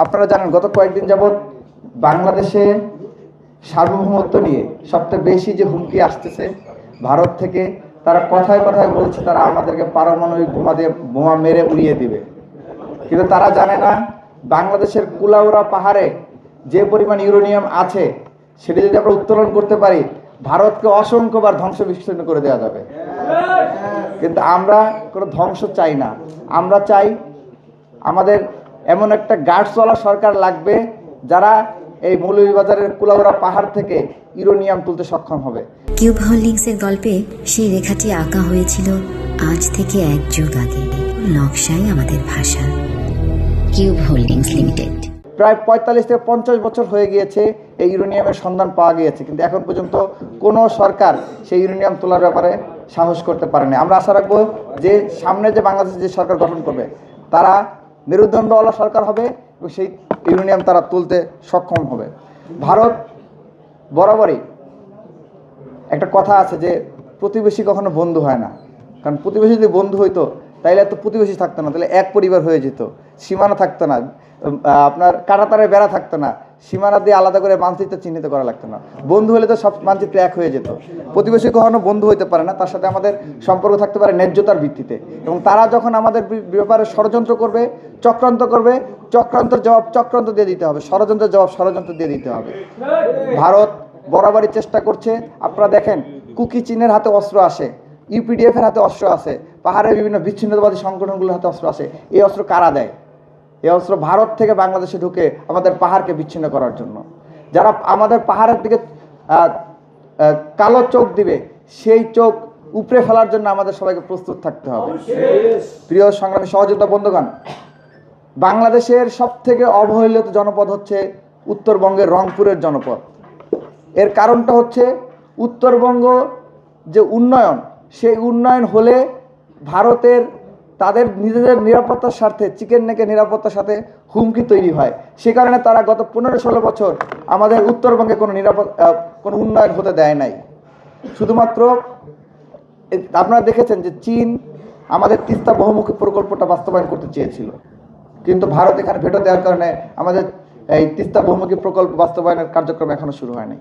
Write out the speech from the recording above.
আপনারা জানেন গত কয়েকদিন যাবৎ বাংলাদেশে সার্বভৌমত্ব নিয়ে সবচেয়ে বেশি যে হুমকি আসতেছে ভারত থেকে, তারা কথায় কথায় বলছে তারা আমাদেরকে পারমাণবিক বোমা মেরে উড়িয়ে দিবে। কিন্তু তারা জানে না বাংলাদেশের কুলাউড়া পাহাড়ে যে পরিমাণ ইউরেনিয়াম আছে সেটা যদি আমরা উত্তোলন করতে পারি ভারতকে অসংখ্যবার ধ্বংস বিচ্ছিন্ন করে দেওয়া যাবে। কিন্তু আমরা কোনো ধ্বংস চাই না, আমরা চাই আমাদের এমন একটা গার্ডসওয়ালা সরকার লাগবে যারা এই মৌলভীবাজারের কুলাউড়া পাহাড় থেকে ইউরেনিয়াম তুলতে সক্ষম হবে। কিউব হোল্ডিংসের গল্পে সেই রেখাটি আঁকা হয়েছিল আজ থেকে 1 যুগ আগে। নকশাই আমাদের ভাষা। Cube holdings limited. প্রায় 45 থেকে 50 বছর হয়ে গিয়েছে এই ইউরেনিয়ামের সন্ধান পাওয়া গিয়েছে, কিন্তু এখন পর্যন্ত কোনো সরকার সেই ইউরেনিয়াম তোলার ব্যাপারে সাহস করতে পারেনি। আমরা আশা রাখবো যে সামনে যে বাংলাদেশে যে সরকার গঠন করবে তারা মেরুদণ্ডওয়ালা সরকার হবে এবং সেই ইউরেনিয়াম তারা তুলতে সক্ষম হবে। ভারত বরাবরই একটা কথা আছে যে প্রতিবেশী কখনো বন্ধু হয় না, কারণ প্রতিবেশী যদি বন্ধু হইতো তাইলে এত প্রতিবেশী থাকতো না, তাহলে এক পরিবার হয়ে যেত, সীমানা থাকতো না, আপনার কাঁটাতারের বেড়া থাকতো না, সীমানা দিয়ে আলাদা করে মানচিত্র চিহ্নিত করা লাগতো না। বন্ধু হলে তো সব মানচিত্র এক হয়ে যেত। প্রতিবেশী কখনো বন্ধু হইতে পারে না, তার সাথে আমাদের সম্পর্ক থাকতে পারে ন্যায্যতার ভিত্তিতে। এবং তারা যখন আমাদের ব্যাপারে ষড়যন্ত্র করবে, চক্রান্ত করবে, চক্রান্তের জবাব চক্রান্ত দিয়ে দিতে হবে, ষড়যন্ত্রের জবাব ষড়যন্ত্র দিয়ে দিতে হবে। ভারত বরাবরই চেষ্টা করছে। আপনারা দেখেন কুকি চীনের হাতে অস্ত্র আসে, ইউপিডিএফ এর হাতে অস্ত্র আছে, পাহাড়ের বিভিন্ন বিচ্ছিন্নতাবাদী সংগঠনগুলোর হাতে অস্ত্র আছে। এই অস্ত্র কারা দেয়? এই অস্ত্র ভারত থেকে বাংলাদেশে ঢুকে আমাদের পাহাড়কে বিচ্ছিন্ন করার জন্য। যারা আমাদের পাহাড়ের দিকে কালো চোখ দিবে সেই চোখ উপড়ে ফেলার জন্য আমাদের সবাইকে প্রস্তুত থাকতে হবে। প্রিয় সংগ্রামী সহযোদ্ধা বন্ধুগণ, বাংলাদেশের সবথেকে অবহেলিত জনপদ হচ্ছে উত্তরবঙ্গের রংপুরের জনপদ। এর কারণটা হচ্ছে উত্তরবঙ্গ যে উন্নয়ন, সেই উন্নয়ন হলে ভারতের তাদের নিজেদের নিরাপত্তার স্বার্থে চিকেন নেকের নিরাপত্তার সাথে হুমকি তৈরি হয়। সে কারণে তারা গত 15-16 বছর আমাদের উত্তরবঙ্গে কোনো উন্নয়ন হতে দেয় নাই। শুধুমাত্র আপনারা দেখেছেন যে চীন আমাদের তিস্তা বহুমুখী প্রকল্পটা বাস্তবায়ন করতে চেয়েছিল, কিন্তু ভারত এখানে ভেটো দেওয়ার কারণে আমাদের এই তিস্তা বহুমুখী প্রকল্প বাস্তবায়নের কার্যক্রম এখনো শুরু হয়নি।